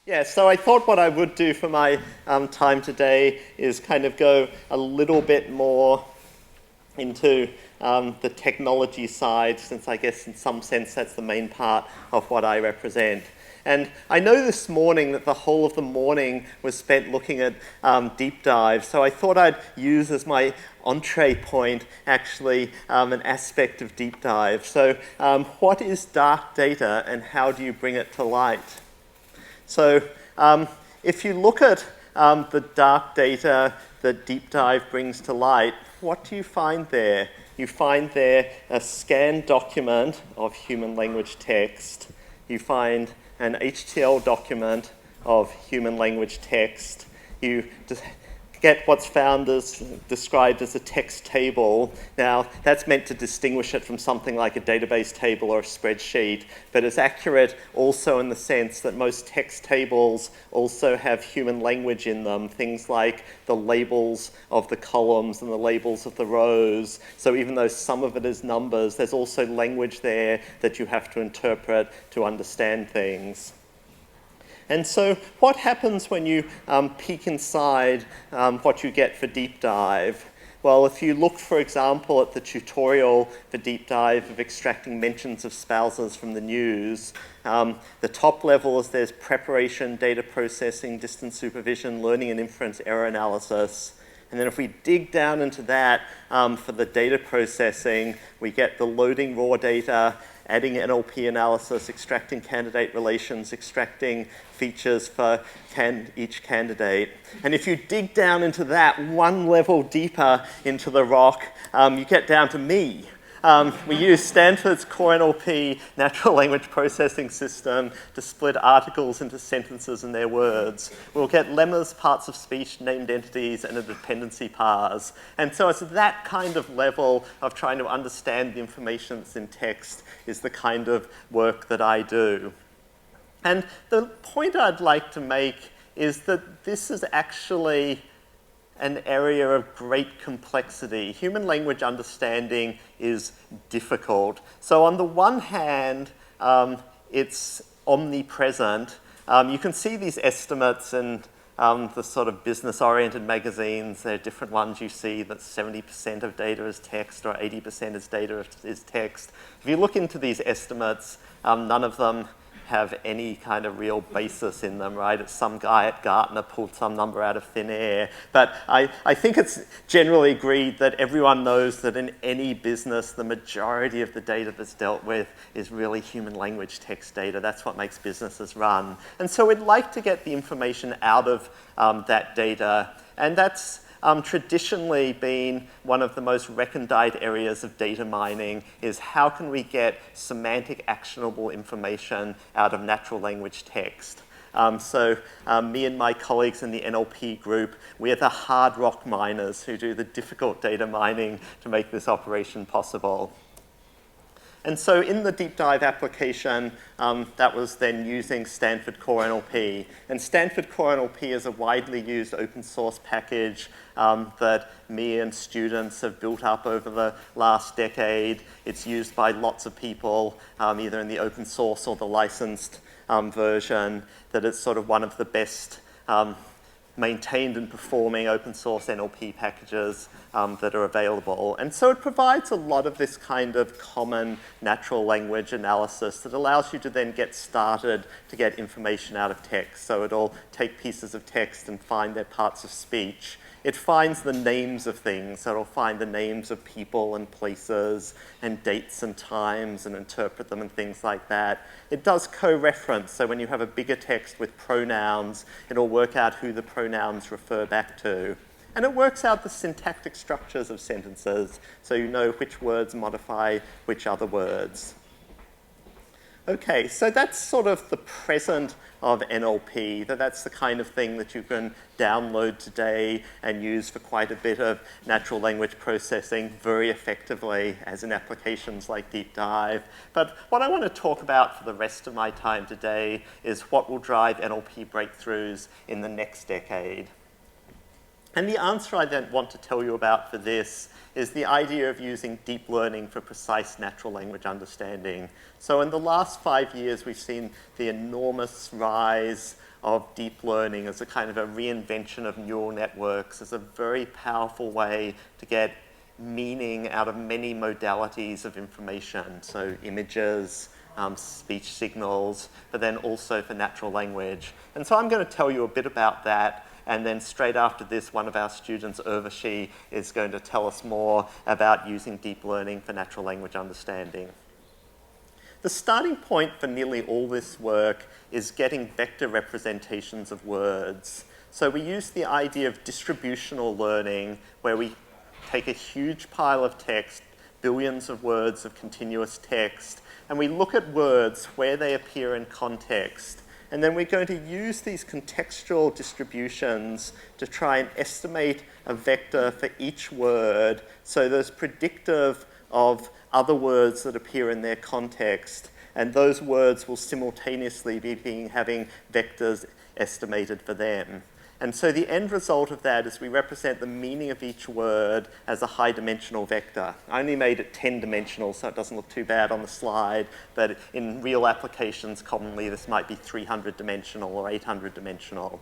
Yeah, so I thought what I would do for my time today is kind of go a little bit more into the technology side, since I guess in some sense that's the main part of what I represent. And I know this morning that the whole of the morning was spent looking at deep dive, so I thought I'd use as my entree point actually an aspect of deep dive. So what is dark data and how do you bring it to light? So if you look at the dark data that deep dive brings to light, what do you find there? You find there a scanned document of human language text. You find an HTML document of human language text. You get what's described as a text table. Now, that's meant to distinguish it from something like a database table or a spreadsheet, but it's accurate also in the sense that most text tables also have human language in them, things like the labels of the columns and the labels of the rows. So even though some of it is numbers, there's also language there that you have to interpret to understand things. And so what happens when you peek inside what you get for deep dive? Well, if you look, for example, at the tutorial for deep dive of extracting mentions of spouses from the news, the top level is there's preparation, data processing, distance supervision, learning and inference, error analysis. And then if we dig down into that for the data processing, we get the loading raw data, adding NLP analysis, extracting candidate relations, extracting features for each candidate. And if you dig down into that one level deeper into the rock, you get down to me. We use Stanford's Core NLP natural language processing system to split articles into sentences and their words. We'll get lemmas, parts of speech, named entities, and a dependency parse. And so it's that kind of level of trying to understand the information that's in text is the kind of work that I do. And the point I'd like to make is that this is actually an area of great complexity. Human language understanding is difficult. So on the one hand, it's omnipresent. You can see these estimates in the sort of business-oriented magazines. There are different ones you see that 70% of data is text or 80% is data is text. If you look into these estimates, none of them have any kind of real basis in them, right? It's some guy at Gartner pulled some number out of thin air. But I think it's generally agreed that everyone knows that in any business, the majority of the data that's dealt with is really human language text data. That's what makes businesses run. And so we'd like to get the information out of that data. And that's traditionally been one of the most recondite areas of data mining is how can we get semantic actionable information out of natural language text. So me and my colleagues in the NLP group, we're the hard rock miners who do the difficult data mining to make this operation possible. And so in the deep dive application, that was then using Stanford Core NLP. And Stanford Core NLP is a widely used open source package that me and students have built up over the last decade. It's used by lots of people, either in the open source or the licensed version, that it's sort of one of the best maintained and performing open source NLP packages that are available. And so it provides a lot of this kind of common natural language analysis that allows you to then get started to get information out of text. So it'll take pieces of text and find their parts of speech. It finds the names of things, so it'll find the names of people and places and dates and times and interpret them and things like that. It does co-reference, so when you have a bigger text with pronouns, it'll work out who the pronouns refer back to. And it works out the syntactic structures of sentences, so you know which words modify which other words. Okay, so that's sort of the present of NLP, that's the kind of thing that you can download today and use for quite a bit of natural language processing very effectively as in applications like Deep Dive. But what I want to talk about for the rest of my time today is what will drive NLP breakthroughs in the next decade. And the answer I then want to tell you about for this is the idea of using deep learning for precise natural language understanding. So in the last 5 years, we've seen the enormous rise of deep learning as a kind of a reinvention of neural networks as a very powerful way to get meaning out of many modalities of information, so images, speech signals, but then also for natural language. And so I'm going to tell you a bit about that, and then straight after this, one of our students, Urvashi, is going to tell us more about using deep learning for natural language understanding. The starting point for nearly all this work is getting vector representations of words. So we use the idea of distributional learning, where we take a huge pile of text, billions of words of continuous text, and we look at words where they appear in context. And then we're going to use these contextual distributions to try and estimate a vector for each word, so there's predictive of other words that appear in their context, and those words will simultaneously be having vectors estimated for them. And so the end result of that is we represent the meaning of each word as a high-dimensional vector. I only made it 10-dimensional, so it doesn't look too bad on the slide, but in real applications, commonly this might be 300-dimensional or 800-dimensional.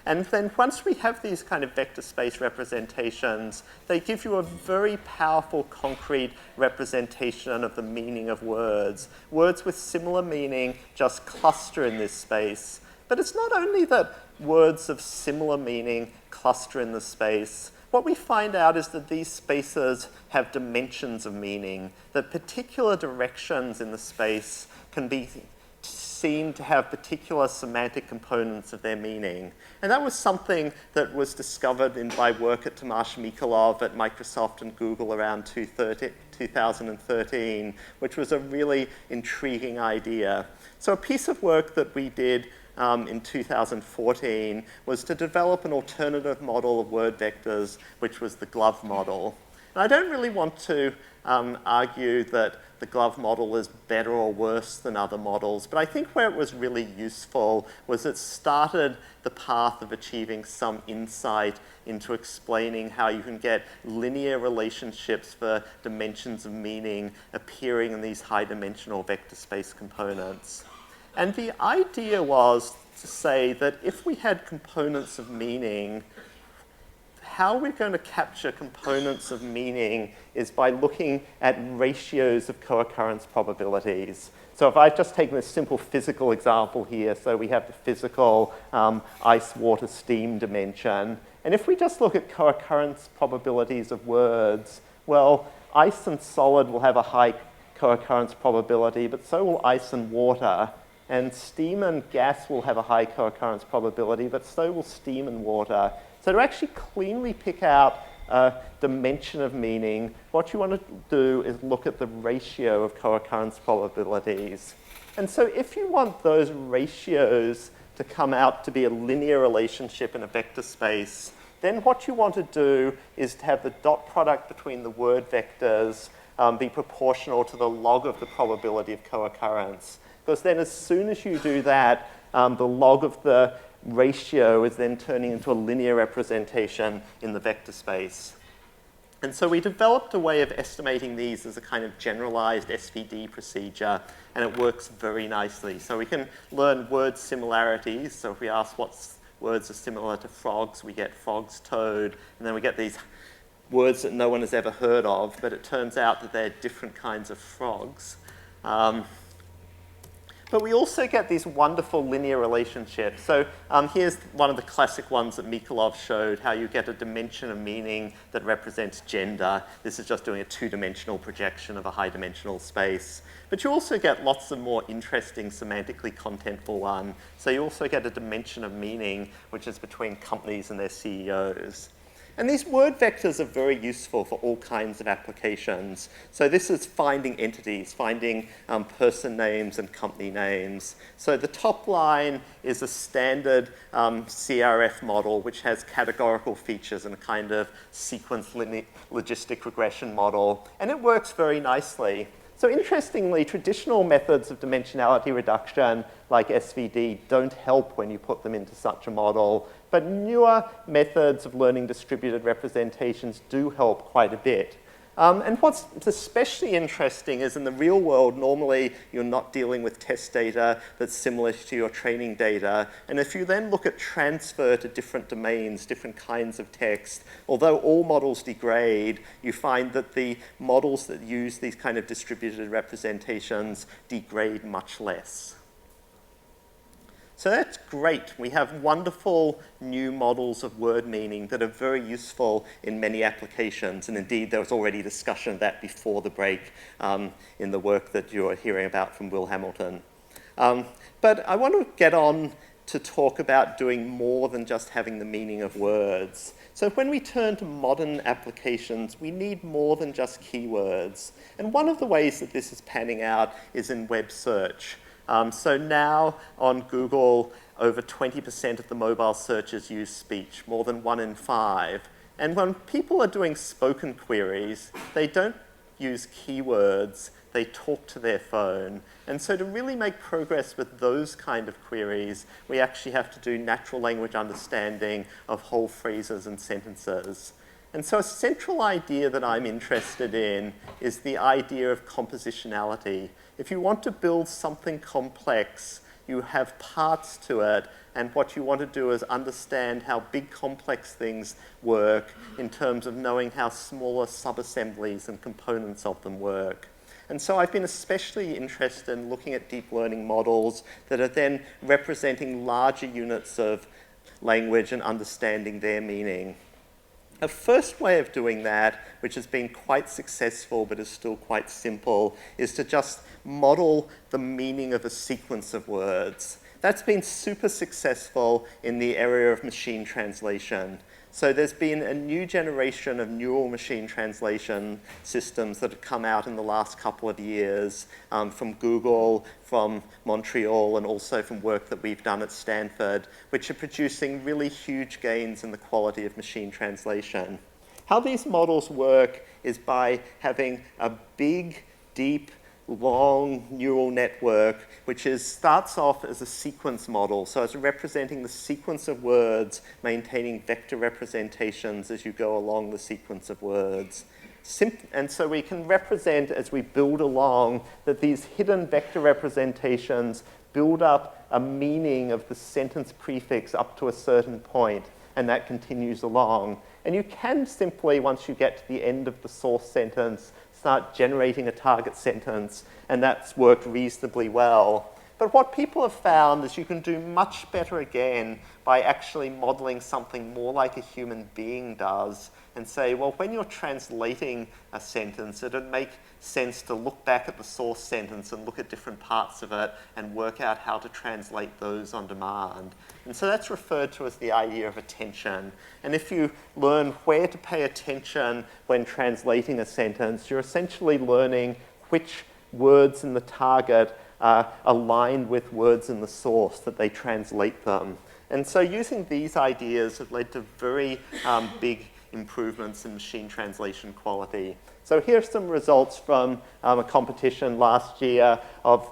And then once we have these kind of vector space representations, they give you a very powerful, concrete representation of the meaning of words. Words with similar meaning just cluster in this space. But it's not only that words of similar meaning cluster in the space. What we find out is that these spaces have dimensions of meaning, that particular directions in the space can be seen to have particular semantic components of their meaning. And that was something that was discovered by work at Tomasz Mikolov at Microsoft and Google around 2013, which was a really intriguing idea. So a piece of work that we did in 2014 was to develop an alternative model of word vectors, which was the glove model. And I don't really want to argue that the glove model is better or worse than other models, but I think where it was really useful was it started the path of achieving some insight into explaining how you can get linear relationships for dimensions of meaning appearing in these high-dimensional vector space components. And the idea was to say that if we had components of meaning, how we're going to capture components of meaning is by looking at ratios of co-occurrence probabilities. So if I've just taken a simple physical example here, so we have the physical ice, water, steam dimension. And if we just look at co-occurrence probabilities of words, well, ice and solid will have a high co-occurrence probability, but so will ice and water. And steam and gas will have a high co-occurrence probability, but so will steam and water. So to actually cleanly pick out a dimension of meaning, what you want to do is look at the ratio of co-occurrence probabilities. And so if you want those ratios to come out to be a linear relationship in a vector space, then what you want to do is to have the dot product between the word vectors be proportional to the log of the probability of co-occurrence. Because then as soon as you do that, the log of the ratio is then turning into a linear representation in the vector space. And so we developed a way of estimating these as a kind of generalized SVD procedure, and it works very nicely. So we can learn word similarities. So if we ask what words are similar to frogs, we get frogs, toad, and then we get these words that no one has ever heard of, but it turns out that they're different kinds of frogs. But we also get these wonderful linear relationships. So here's one of the classic ones that Mikolov showed, how you get a dimension of meaning that represents gender. This is just doing a two-dimensional projection of a high-dimensional space. But you also get lots of more interesting semantically contentful one. So you also get a dimension of meaning, which is between companies and their CEOs. And these word vectors are very useful for all kinds of applications. So this is finding entities, finding person names and company names. So the top line is a standard CRF model, which has categorical features and a kind of sequence logistic regression model. And it works very nicely. So interestingly, traditional methods of dimensionality reduction, like SVD, don't help when you put them into such a model. But newer methods of learning distributed representations do help quite a bit. And what's especially interesting is in the real world, normally you're not dealing with test data that's similar to your training data. And if you then look at transfer to different domains, different kinds of text, although all models degrade, you find that the models that use these kind of distributed representations degrade much less. So that's great. We have wonderful new models of word meaning that are very useful in many applications. And indeed, there was already discussion of that before the break in the work that you're hearing about from Will Hamilton. But I want to get on to talk about doing more than just having the meaning of words. So when we turn to modern applications, we need more than just keywords. And one of the ways that this is panning out is in web search. So now on Google, over 20% of the mobile searches use speech, more than 1 in 5. And when people are doing spoken queries, they don't use keywords, they talk to their phone. And so to really make progress with those kind of queries, we actually have to do natural language understanding of whole phrases and sentences. And so a central idea that I'm interested in is the idea of compositionality. If you want to build something complex, you have parts to it, and what you want to do is understand how big complex things work in terms of knowing how smaller subassemblies and components of them work. And so I've been especially interested in looking at deep learning models that are then representing larger units of language and understanding their meaning. A first way of doing that, which has been quite successful but is still quite simple, is to just model the meaning of a sequence of words. That's been super successful in the area of machine translation. So there's been a new generation of neural machine translation systems that have come out in the last couple of years from Google, from Montreal, and also from work that we've done at Stanford, which are producing really huge gains in the quality of machine translation. How these models work is by having a big, deep, long neural network, which starts off as a sequence model. So it's representing the sequence of words, maintaining vector representations as you go along the sequence of words. And so we can represent, as we build along, that these hidden vector representations build up a meaning of the sentence prefix up to a certain point, and that continues along. And you can simply, once you get to the end of the source sentence, start generating a target sentence, and that's worked reasonably well. But what people have found is you can do much better again by actually modeling something more like a human being does and say, well, when you're translating a sentence, it would make sense to look back at the source sentence and look at different parts of it and work out how to translate those on demand. And so that's referred to as the idea of attention. And if you learn where to pay attention when translating a sentence, you're essentially learning which words in the target are aligned with words in the source, that they translate them. And so using these ideas have led to very big improvements in machine translation quality. So here's some results from a competition last year of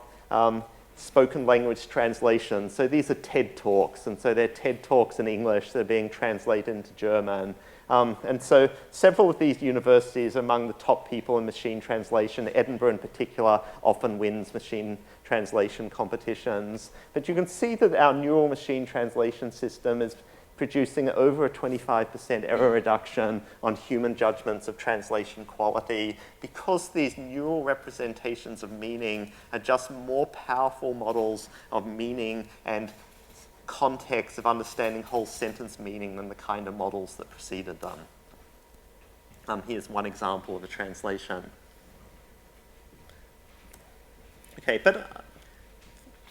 spoken language translation. So these are TED Talks, and so they're TED Talks in English. They're being translated into German. And so several of these universities are among the top people in machine translation. Edinburgh in particular often wins machine translation competitions. But you can see that our neural machine translation system is producing over a 25% error reduction on human judgments of translation quality because these neural representations of meaning are just more powerful models of meaning and context of understanding whole sentence meaning than the kind of models that preceded them. Here's one example of a translation. Okay, but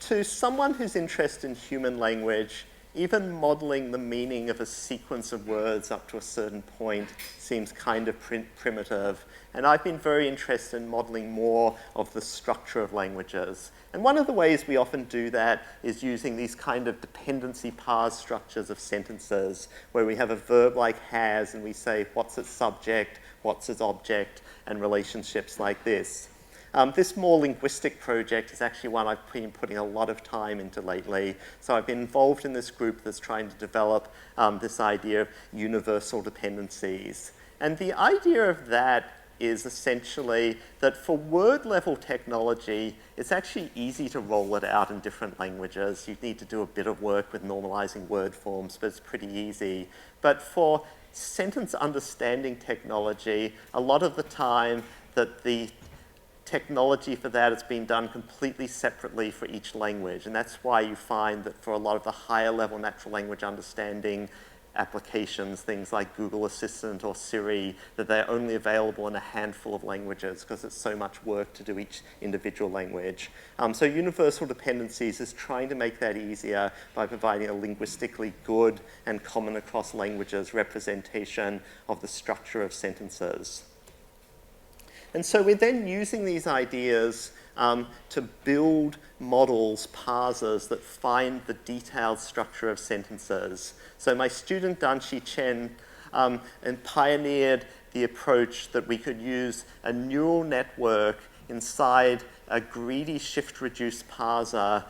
to someone who's interested in human language, even modeling the meaning of a sequence of words up to a certain point seems kind of primitive. And I've been very interested in modeling more of the structure of languages. And one of the ways we often do that is using these kind of dependency parse structures of sentences, where we have a verb like has, and we say what's its subject, what's its object, and relationships like this. This more linguistic project is actually one I've been putting a lot of time into lately. So I've been involved in this group that's trying to develop this idea of universal dependencies. And the idea of that is essentially that for word-level technology, it's actually easy to roll it out in different languages. You need to do a bit of work with normalizing word forms, but it's pretty easy. But for sentence understanding technology, a lot of the time that the technology for that has been done completely separately for each language. And that's why you find that for a lot of the higher level natural language understanding applications, things like Google Assistant or Siri, that they're only available in a handful of languages because it's so much work to do each individual language. So universal dependencies is trying to make that easier by providing a linguistically good and common across languages representation of the structure of sentences. And so we're then using these ideas to build models, parsers, that find the detailed structure of sentences. So my student Danshi Chen pioneered the approach that we could use a neural network inside a greedy shift-reduce parser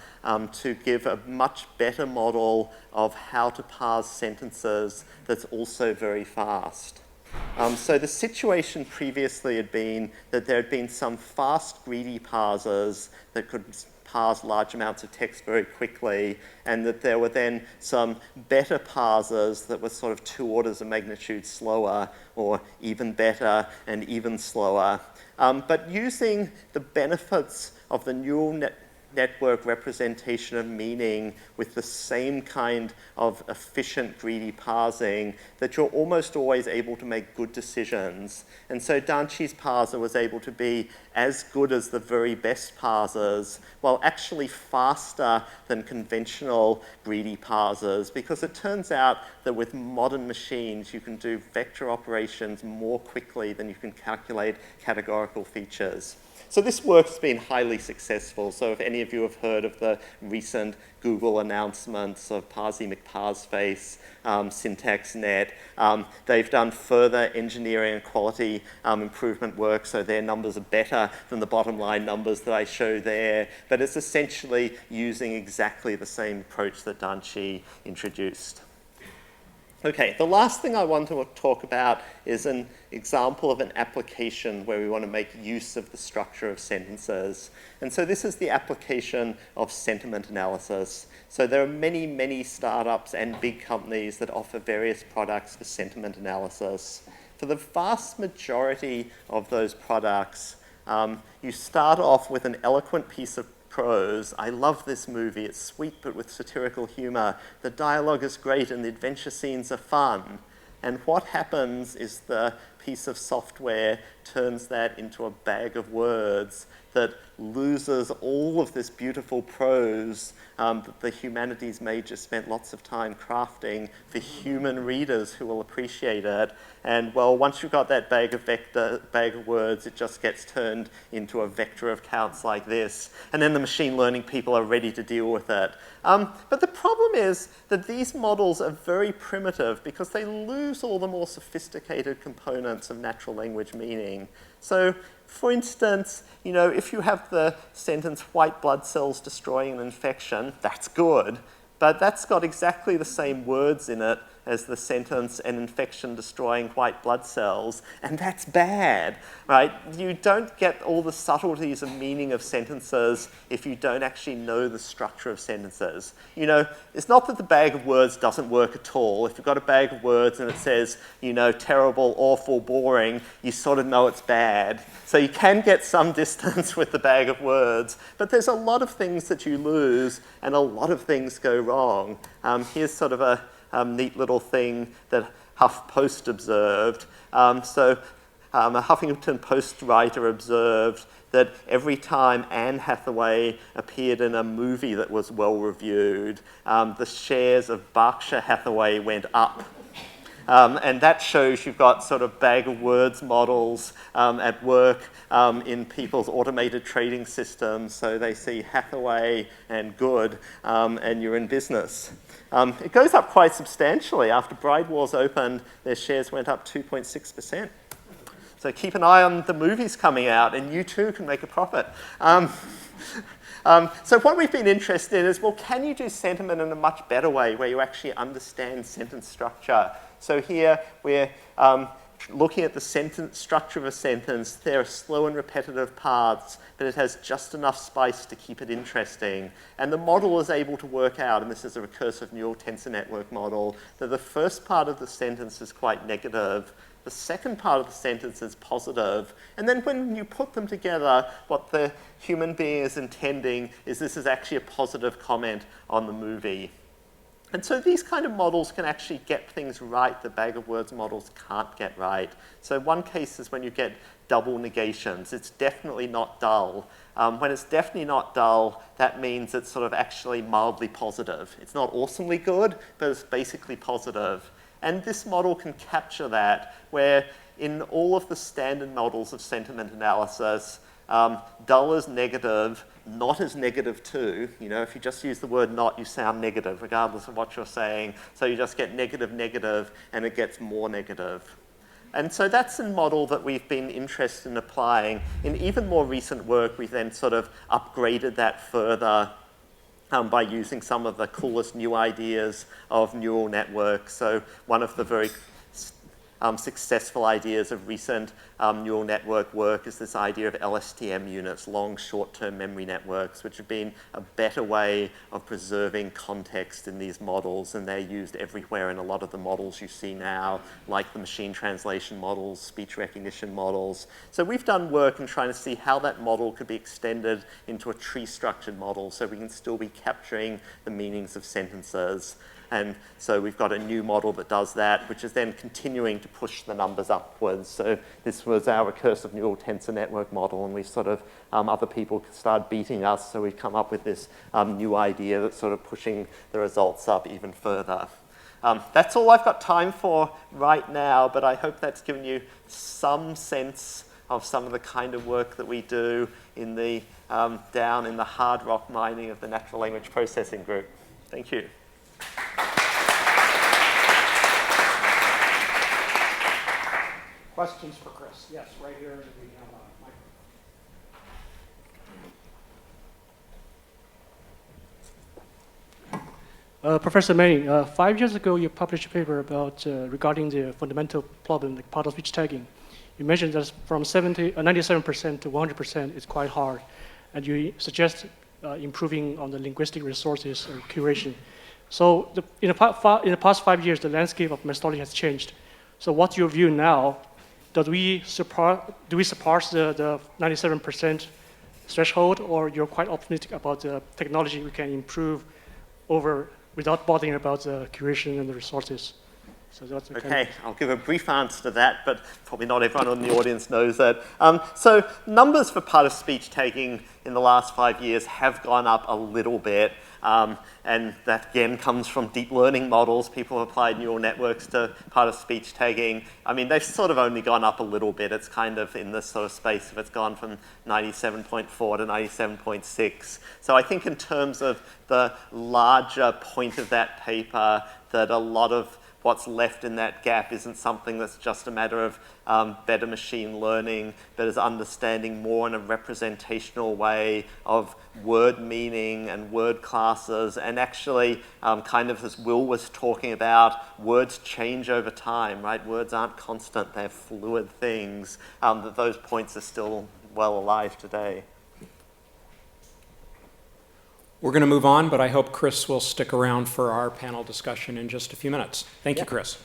to give a much better model of how to parse sentences that's also very fast. So the situation previously had been that there had been some fast, greedy parsers that could parse large amounts of text very quickly, and that there were then some better parsers that were sort of 2 orders of magnitude slower, or even better and even slower. But using the benefits of the neural network representation of meaning with the same kind of efficient, greedy parsing, that you're almost always able to make good decisions. And so Danshi's parser was able to be as good as the very best parsers, while actually faster than conventional greedy parsers, because it turns out that with modern machines, you can do vector operations more quickly than you can calculate categorical features. So this work has been highly successful. So if any of you have heard of the recent Google announcements of Parsi McParsface, SyntaxNet, they've done further engineering and quality improvement work, so their numbers are better than the bottom line numbers that I show there. But it's essentially using exactly the same approach that Danshi introduced. Okay, the last thing I want to talk about is an example of an application where we want to make use of the structure of sentences. And so this is the application of sentiment analysis. So there are many, many startups and big companies that offer various products for sentiment analysis. For the vast majority of those products, you start off with an eloquent piece of prose. I love this movie. It's sweet but with satirical humor. The dialogue is great and the adventure scenes are fun. And what happens is the piece of software turns that into a bag of words that loses all of this beautiful prose that the humanities major spent lots of time crafting for human readers who will appreciate it. And well, once you've got that bag of words, it just gets turned into a vector of counts like this. And then the machine learning people are ready to deal with it. But the problem is that these models are very primitive because they lose all the more sophisticated components of natural language meaning. So, for instance, if you have the sentence, white blood cells destroying an infection, that's good. But that's got exactly the same words in it as the sentence, an infection destroying white blood cells, and that's bad, right? You don't get all the subtleties of meaning of sentences if you don't actually know the structure of sentences. It's not that the bag of words doesn't work at all. If you've got a bag of words and it says, terrible, awful, boring, you sort of know it's bad. So you can get some distance with the bag of words, but there's a lot of things that you lose and a lot of things go wrong. Here's sort of a neat little thing that HuffPost observed. A Huffington Post writer observed that every time Anne Hathaway appeared in a movie that was well reviewed, the shares of Berkshire Hathaway went up. And that shows you've got sort of bag of words models at work in people's automated trading systems. So they see Hathaway and good, and you're in business. It goes up quite substantially. After Bride Wars opened, their shares went up 2.6%. So keep an eye on the movies coming out, and you too can make a profit. So what we've been interested in is, well, can you do sentiment in a much better way where you actually understand sentence structure? So here we're looking at the sentence structure of a sentence, there are slow and repetitive paths, but it has just enough spice to keep it interesting. And the model is able to work out, and this is a recursive neural tensor network model, that the first part of the sentence is quite negative, the second part of the sentence is positive, and then when you put them together, what the human being is intending is this is actually a positive comment on the movie. And so these kind of models can actually get things right that bag of words models can't get right. So one case is when you get double negations. It's definitely not dull. When it's definitely not dull, that means it's sort of actually mildly positive. It's not awesomely good, but it's basically positive. And this model can capture that, where in all of the standard models of sentiment analysis, dull is negative, not is negative too. You know, if you just use the word not, you sound negative, regardless of what you're saying. So you just get negative, negative, and it gets more negative. And so that's a model that we've been interested in applying. In even more recent work, we've then sort of upgraded that further by using some of the coolest new ideas of neural networks. So one of the very successful ideas of recent neural network work is this idea of LSTM units, long short-term memory networks, which have been a better way of preserving context in these models, and they're used everywhere in a lot of the models you see now, like the machine translation models, speech recognition models. So we've done work in trying to see how that model could be extended into a tree-structured model so we can still be capturing the meanings of sentences. And so we've got a new model that does that, which is then continuing to push the numbers upwards. So this was our recursive neural tensor network model, and we sort of, other people started beating us, so we've come up with this new idea that's sort of pushing the results up even further. That's all I've got time for right now, but I hope that's given you some sense of some of the kind of work that we do in the, down in the hard rock mining of the natural language processing group. Thank you. Questions for Chris? Yes, right here. We have a microphone. Professor Manning, 5 years ago you published a paper about regarding the fundamental problem, like part of speech tagging. You mentioned that from 97% to 100% is quite hard, and you suggest improving on the linguistic resources or curation. So in the past 5 years, the landscape of methodology has changed. So what's your view now? Do we surpass the 97% threshold, or you're quite optimistic about the technology we can improve over without bothering about the curation and the resources? So that's okay, I'll give a brief answer to that, but probably not everyone in the audience knows that. So numbers for part of speech tagging in the last 5 years have gone up a little bit. And that again comes from deep learning models. People have applied neural networks to part of speech tagging. I mean, they've sort of only gone up a little bit. It's kind of in this sort of space if it's gone from 97.4 to 97.6. So I think in terms of the larger point of that paper, that a lot of what's left in that gap isn't something that's just a matter of better machine learning, but is understanding more in a representational way of word meaning and word classes, and actually kind of as Will was talking about, words change over time, right? Words aren't constant, they're fluid things, that those points are still well alive today. We're going to move on, but I hope Chris will stick around for our panel discussion in just a few minutes. Thank you, Chris.